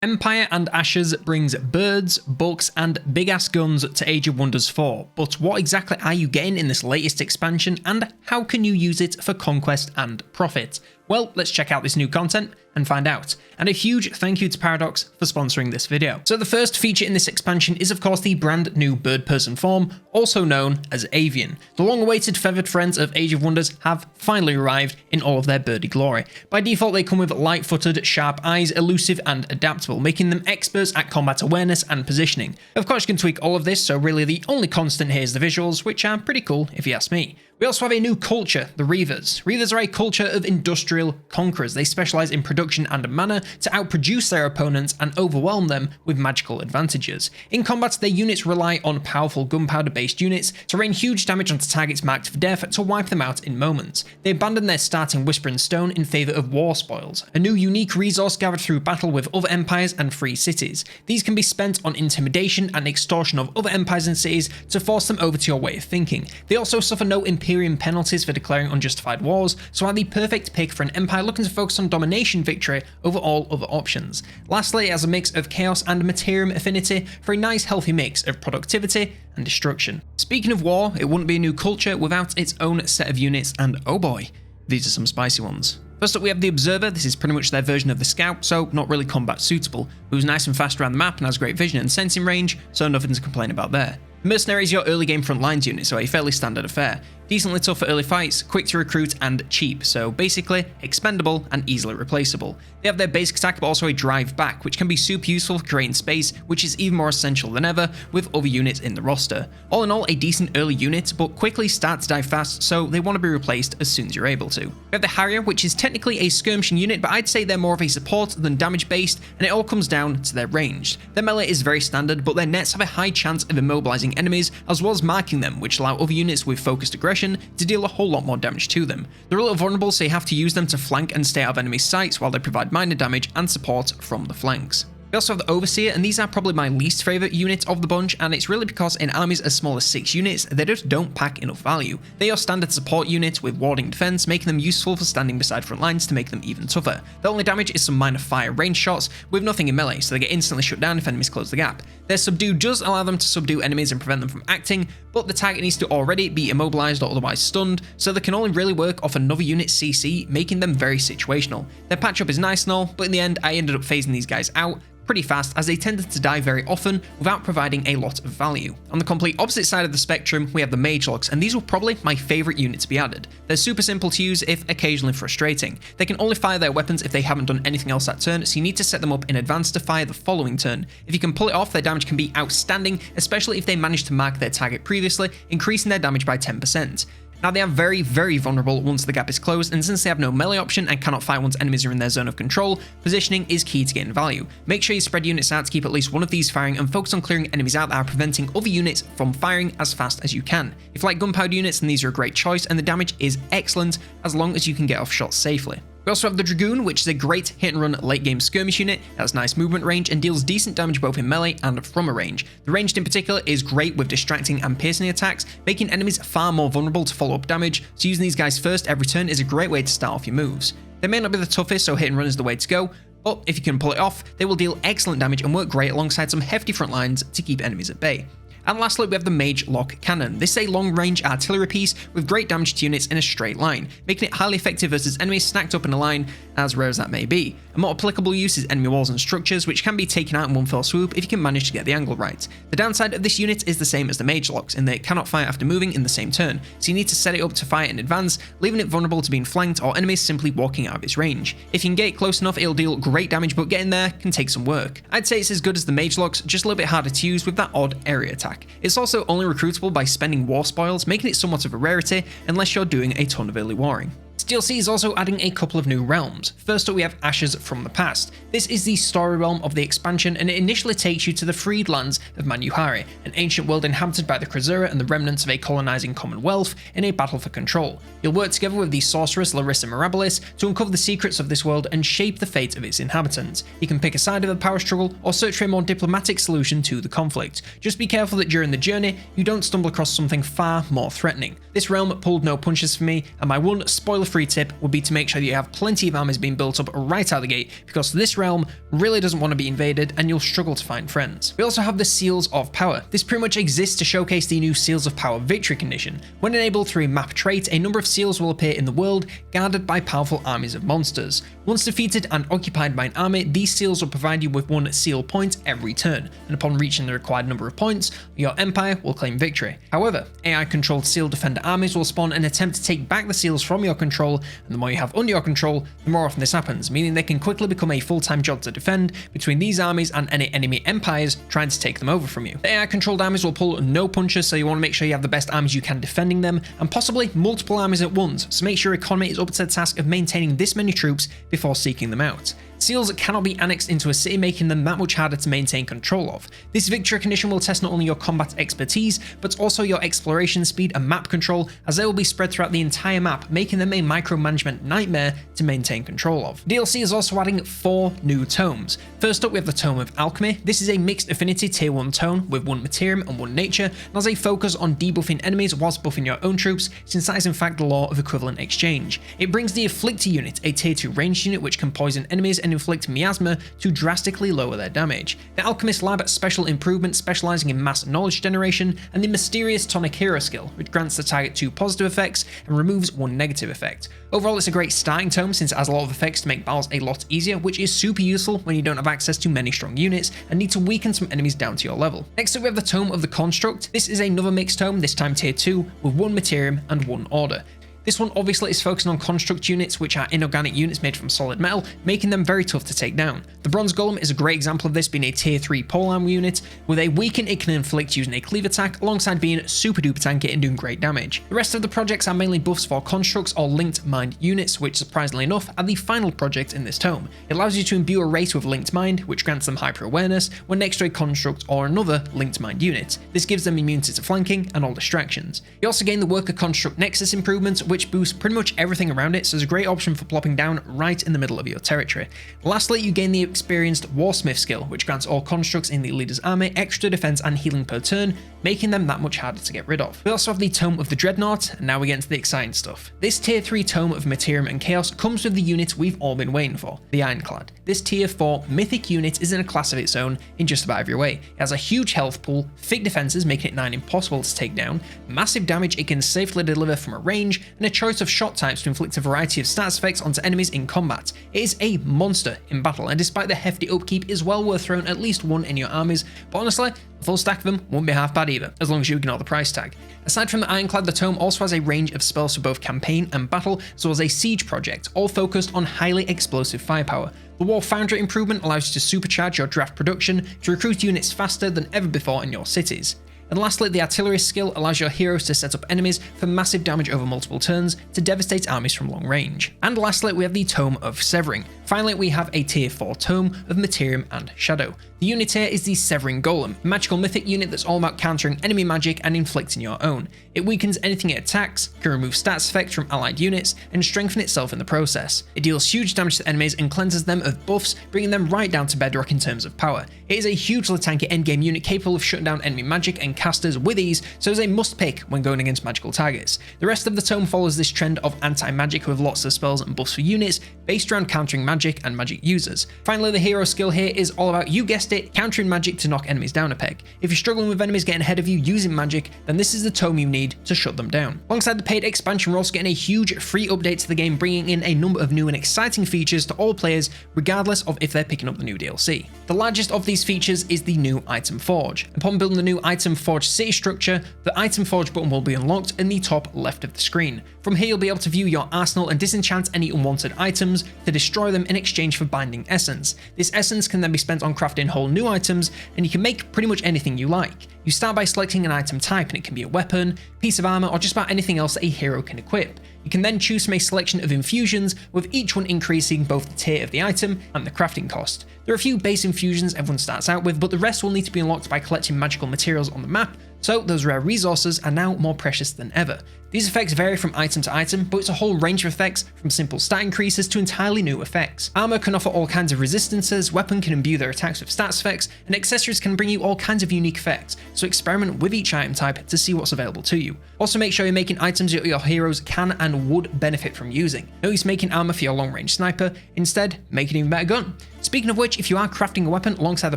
Empire and Ashes brings birds, books, and big-ass guns to Age of Wonders 4, but what exactly are you getting in this latest expansion, and how can you use it for conquest and profit? Well, let's check out this new content and find out. And a huge thank you to Paradox for sponsoring this video. So the first feature in this expansion is of course the brand new bird person form, also known as Avian. The long-awaited feathered friends of Age of Wonders have finally arrived in all of their birdie glory. By default they come with light-footed, sharp eyes, elusive and adaptable, making them experts at combat awareness and positioning. Of course you can tweak all of this, so really the only constant here is the visuals, which are pretty cool if you ask me. We also have a new culture, the Reavers. Reavers are a culture of industrial conquerors. They specialize in production and mana to outproduce their opponents and overwhelm them with magical advantages. In combat, their units rely on powerful gunpowder-based units to rain huge damage onto targets marked for death to wipe them out in moments. They abandon their starting Whispering Stone in favor of war spoils, a new unique resource gathered through battle with other empires and free cities. These can be spent on intimidation and extortion of other empires and cities to force them over to your way of thinking. They also suffer no Imperium penalties for declaring unjustified wars, so are the perfect pick for an empire looking to focus on domination victory over all other options. Lastly, it has a mix of chaos and materium affinity for a nice healthy mix of productivity and destruction. Speaking of war, it wouldn't be a new culture without its own set of units, and oh boy, these are some spicy ones. First up we have the Observer. This is pretty much their version of the Scout, so not really combat suitable, who's nice and fast around the map and has great vision and sensing range, so nothing to complain about there. The Mercenary is your early game front lines unit, so a fairly standard affair. Decently tough for early fights, quick to recruit and cheap, so basically expendable and easily replaceable. They have their basic attack but also a drive back, which can be super useful for creating space, which is even more essential than ever with other units in the roster. All in all, a decent early unit, but quickly start to die fast, so they want to be replaced as soon as you're able to. We have the Harrier, which is technically a skirmishing unit, but I'd say they're more of a support than damage based, and it all comes down to their range. Their melee is very standard, but their nets have a high chance of immobilizing enemies as well as marking them, which allow other units with focused aggression to deal a whole lot more damage to them. They're a little vulnerable, so you have to use them to flank and stay out of enemy sights while they provide minor damage and support from the flanks. We also have the Overseer, and these are probably my least favourite unit of the bunch, and it's really because in armies as small as 6 units, they just don't pack enough value. They are standard support units with warding defense, making them useful for standing beside front lines to make them even tougher. Their only damage is some minor fire range shots with nothing in melee, so they get instantly shut down if enemies close the gap. Their Subdue does allow them to subdue enemies and prevent them from acting, but the target needs to already be immobilized or otherwise stunned, so they can only really work off another unit's CC, making them very situational. Their patch up is nice and all, but in the end I ended up phasing these guys out pretty fast as they tended to die very often without providing a lot of value. On the complete opposite side of the spectrum, we have the Mage Locks, and these were probably my favourite unit to be added. They're super simple to use if occasionally frustrating. They can only fire their weapons if they haven't done anything else that turn, so you need to set them up in advance to fire the following turn. If you can pull it off, their damage can be outstanding, especially if they manage to mark their target previously, increasing their damage by 10%. Now they are very, very vulnerable once the gap is closed, and since they have no melee option and cannot fire once enemies are in their zone of control, positioning is key to getting value. Make sure you spread units out to keep at least one of these firing and focus on clearing enemies out that are preventing other units from firing as fast as you can. If you like gunpowder units, then these are a great choice, and the damage is excellent as long as you can get off shots safely. We also have the Dragoon, which is a great hit and run late game skirmish unit, has nice movement range and deals decent damage both in melee and from a range. The ranged in particular is great with distracting and piercing attacks, making enemies far more vulnerable to follow up damage, so using these guys first every turn is a great way to start off your moves. They may not be the toughest, so hit and run is the way to go, but if you can pull it off, they will deal excellent damage and work great alongside some hefty front lines to keep enemies at bay. And lastly, we have the Mage Lock Cannon. This is a long-range artillery piece with great damage to units in a straight line, making it highly effective versus enemies stacked up in a line, as rare as that may be. A more applicable use is enemy walls and structures, which can be taken out in one fell swoop if you can manage to get the angle right. The downside of this unit is the same as the Mage Locks, in that it cannot fire after moving in the same turn, so you need to set it up to fire in advance, leaving it vulnerable to being flanked or enemies simply walking out of its range. If you can get it close enough, it'll deal great damage, but getting there can take some work. I'd say it's as good as the Mage Locks, just a little bit harder to use with that odd area attack. It's also only recruitable by spending war spoils, making it somewhat of a rarity unless you're doing a ton of early warring. DLC is also adding a couple of new realms. First up we have Ashes from the Past. This is the story realm of the expansion, and it initially takes you to the freed lands of Manuhari, an ancient world inhabited by the Krasura and the remnants of a colonizing commonwealth in a battle for control. You'll work together with the sorceress Larissa Mirabilis to uncover the secrets of this world and shape the fate of its inhabitants. You can pick a side of the power struggle or search for a more diplomatic solution to the conflict. Just be careful that during the journey you don't stumble across something far more threatening. This realm pulled no punches for me, and my one spoiler-free free tip would be to make sure that you have plenty of armies being built up right out of the gate, because this realm really doesn't want to be invaded and you'll struggle to find friends. We also have the Seals of Power. This pretty much exists to showcase the new Seals of Power victory condition. When enabled through a map trait, a number of seals will appear in the world, guarded by powerful armies of monsters. Once defeated and occupied by an army, these seals will provide you with 1 seal point every turn, and upon reaching the required number of points, your empire will claim victory. However, AI-controlled seal defender armies will spawn and attempt to take back the seals from your control, and the more you have under your control, the more often this happens, meaning they can quickly become a full-time job to defend between these armies and any enemy empires trying to take them over from you. The AI-controlled armies will pull no punches, so you want to make sure you have the best armies you can defending them, and possibly multiple armies at once, so make sure your economy is up to the task of maintaining this many troops before seeking them out. Seals cannot be annexed into a city, making them that much harder to maintain control of. This victory condition will test not only your combat expertise, but also your exploration speed and map control, as they will be spread throughout the entire map, making them a micromanagement nightmare to maintain control of. DLC is also adding 4 new tomes. First up, we have the Tome of Alchemy. This is a mixed affinity tier 1 tome with 1 Materium and 1 Nature, and has a focus on debuffing enemies whilst buffing your own troops, since that is in fact the law of equivalent exchange. It brings the Afflictor unit, a tier 2 ranged unit which can poison enemies and inflict miasma to drastically lower their damage. The Alchemist Lab special improvement specializing in mass knowledge generation, and the Mysterious Tonic Hero skill, which grants the target 2 positive effects and removes 1 negative effect. Overall, it's a great starting tome since it has a lot of effects to make battles a lot easier, which is super useful when you don't have access to many strong units and need to weaken some enemies down to your level. Next up, we have the Tome of the Construct. This is another mixed tome, this time tier 2, with 1 Materium and 1 Order. This one obviously is focusing on construct units, which are inorganic units made from solid metal, making them very tough to take down. The Bronze Golem is a great example of this, being a tier 3 polearm unit. With a weaken it can inflict using a cleave attack, alongside being super duper tanky and doing great damage. The rest of the projects are mainly buffs for constructs or linked mind units, which surprisingly enough are the final project in this tome. It allows you to imbue a race with linked mind, which grants them hyper awareness when next to a construct or another linked mind unit. This gives them immunity to flanking and all distractions. You also gain the Worker Construct Nexus improvement, which boosts pretty much everything around it, so it's a great option for plopping down right in the middle of your territory. Lastly, you gain the experienced Warsmith skill, which grants all constructs in the leader's army extra defense and healing per turn, making them that much harder to get rid of. We also have the Tome of the Dreadnought, and now we get into the exciting stuff. This tier 3 Tome of Materium and Chaos comes with the unit we've all been waiting for, the Ironclad. This tier 4 mythic unit is in a class of its own in just about every way. It has a huge health pool, thick defenses making it 9 impossible to take down, massive damage it can safely deliver from a range, and a choice of shot types to inflict a variety of stats effects onto enemies in combat. It is a monster in battle, and despite the hefty upkeep, is well worth throwing at least 1 in your armies, but honestly, a full stack of them won't be half bad either, as long as you ignore the price tag. Aside from the Ironclad, the tome also has a range of spells for both campaign and battle, as well as a siege project, all focused on highly explosive firepower. The War Foundry improvement allows you to supercharge your draft production to recruit units faster than ever before in your cities. And lastly, the Artillerist skill allows your heroes to set up enemies for massive damage over multiple turns to devastate armies from long range. And lastly, we have the Tome of Severing. Finally, we have a tier 4 Tome of Materium and Shadow. The unit here is the Severing Golem, a magical mythic unit that's all about countering enemy magic and inflicting your own. It weakens anything it attacks, can remove stats effects from allied units, and strengthen itself in the process. It deals huge damage to enemies and cleanses them of buffs, bringing them right down to bedrock in terms of power. It is a hugely tanky endgame unit capable of shutting down enemy magic and casters with ease, so is a must pick when going against magical targets. The rest of the tome follows this trend of anti-magic with lots of spells and buffs for units based around countering magic and magic users. Finally, the hero skill here is all about, you guessed it, countering magic to knock enemies down a peg. If you're struggling with enemies getting ahead of you using magic, then this is the tome you need to shut them down. Alongside the paid expansion, we're also getting a huge free update to the game, bringing in a number of new and exciting features to all players, regardless of if they're picking up the new DLC. The largest of these features is the new Item Forge. Upon building the new Item Forge city structure, the Item Forge button will be unlocked in the top left of the screen. From here, you'll be able to view your arsenal and disenchant any unwanted items to destroy them in exchange for Binding Essence. This essence can then be spent on crafting whole new items, and you can make pretty much anything you like. You start by selecting an item type, and it can be a weapon, piece of armor, or just about anything else that a hero can equip. You can then choose from a selection of infusions, with each one increasing both the tier of the item and the crafting cost. There are a few base infusions everyone starts out with, but the rest will need to be unlocked by collecting magical materials on the map, so those rare resources are now more precious than ever. These effects vary from item to item, but it's a whole range of effects, from simple stat increases to entirely new effects. Armor can offer all kinds of resistances, weapon can imbue their attacks with stats effects, and accessories can bring you all kinds of unique effects, so experiment with each item type to see what's available to you. Also, make sure you're making items that your heroes can and and would benefit from using. No use making armor for your long-range sniper, instead make an even better gun. Speaking of which, if you are crafting a weapon alongside the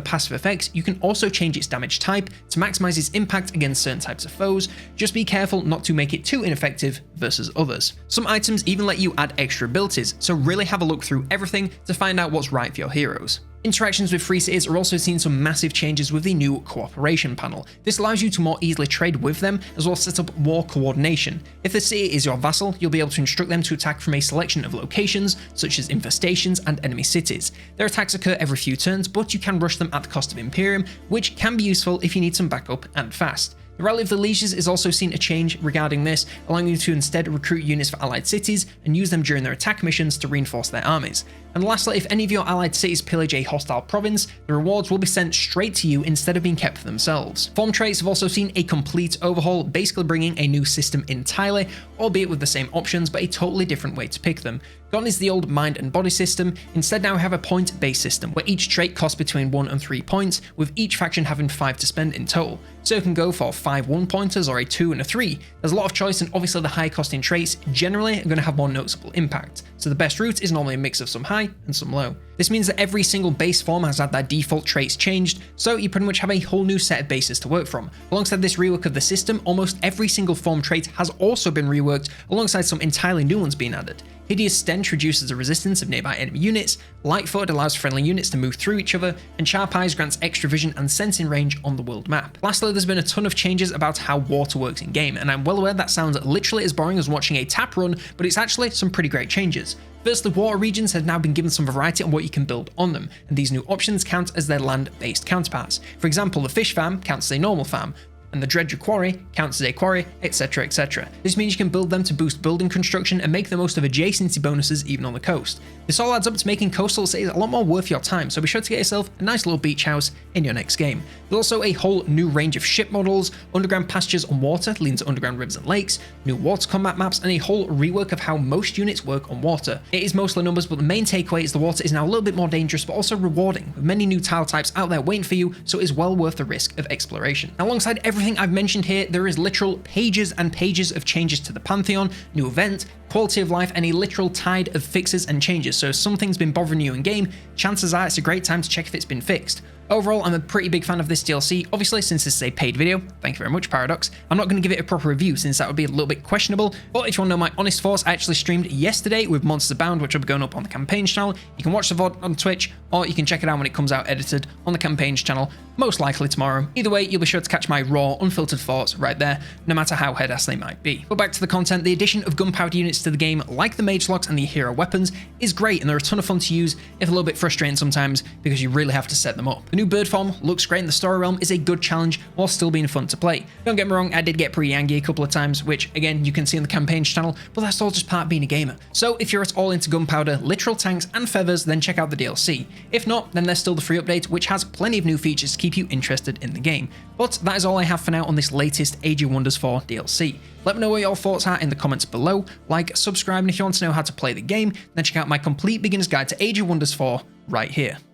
passive effects, you can also change its damage type to maximize its impact against certain types of foes. Just be careful not to make it too ineffective versus others. Some items even let you add extra abilities, so really have a look through everything to find out what's right for your heroes. Interactions with free cities are also seeing some massive changes with the new cooperation panel. This allows you to more easily trade with them, as well as set up war coordination. If the city is your vassal, you'll be able to instruct them to attack from a selection of locations, such as infestations and enemy cities. Their attacks occur every few turns, but you can rush them at the cost of Imperium, which can be useful if you need some backup and fast. The Rally of the Lieges is also seen a change regarding this, allowing you to instead recruit units for allied cities and use them during their attack missions to reinforce their armies. And lastly, if any of your allied cities pillage a hostile province, the rewards will be sent straight to you instead of being kept for themselves. Form traits have also seen a complete overhaul, basically bringing a new system entirely, albeit with the same options but a totally different way to pick them. Gone is the old mind and body system. Instead now we have a point-based system where each trait costs between 1 and 3 points, with each faction having 5 to spend in total. So you can go for 5 1-pointers or a 2 and a 3. There's a lot of choice, and obviously the high costing traits generally are going to have more noticeable impact. So the best route is normally a mix of some high and some low. This means that every single base form has had their default traits changed, so you pretty much have a whole new set of bases to work from. Alongside this rework of the system, almost every single form trait has also been reworked, alongside some entirely new ones being added. Hideous Stench reduces the resistance of nearby enemy units, Light-Footed allows friendly units to move through each other, and Sharp Eyes grants extra vision and sensing range on the world map. Lastly, there's been a ton of changes about how water works in game, and I'm well aware that sounds literally as boring as watching a tap run, but it's actually some pretty great changes. Firstly, water regions have now been given some variety on what you can build on them, and these new options count as their land-based counterparts. For example, the fish farm counts as a normal farm, and the Dredger Quarry counts as a quarry, etc, etc. This means you can build them to boost building construction and make the most of adjacency bonuses even on the coast. This all adds up to making coastal cities a lot more worth your time, so be sure to get yourself a nice little beach house in your next game. There's also a whole new range of ship models, underground pastures on water leading to underground rivers and lakes, new water combat maps, and a whole rework of how most units work on water. It is mostly numbers, but the main takeaway is the water is now a little bit more dangerous but also rewarding, with many new tile types out there waiting for you, so it is well worth the risk of exploration. Now, alongside everything I've mentioned here, there is literal pages and pages of changes to the Pantheon, new event, quality of life, and a literal tide of fixes and changes. So if something's been bothering you in game, chances are it's a great time to check if it's been fixed. Overall, I'm a pretty big fan of this DLC. Obviously, since this is a paid video, thank you very much, Paradox, I'm not going to give it a proper review since that would be a little bit questionable, but if you want to know my honest thoughts, I actually streamed yesterday with Monsters Abound, which will be going up on the Campaigns channel. You can watch the VOD on Twitch, or you can check it out when it comes out edited on the Campaigns channel, most likely tomorrow. Either way, you'll be sure to catch my raw, unfiltered thoughts right there, no matter how head-ass they might be. But back to the content, the addition of gunpowder units to the game, like the mage locks and the hero weapons, is great, and they're a ton of fun to use, if a little bit frustrating sometimes, because you really have to set them up. The new bird form looks great, and the story realm is a good challenge while still being fun to play. Don't get me wrong, I did get pretty angry a couple of times, which again you can see on the Campaigns channel, but that's all just part of being a gamer. So if you're at all into gunpowder, literal tanks, and feathers, then check out the DLC. If not, then there's still the free update, which has plenty of new features to keep you interested in the game. But that is all I have for now on this latest Age of Wonders 4 DLC. Let me know what your thoughts are in the comments below, like, subscribe, and if you want to know how to play the game, then check out my complete beginner's guide to Age of Wonders 4 right here.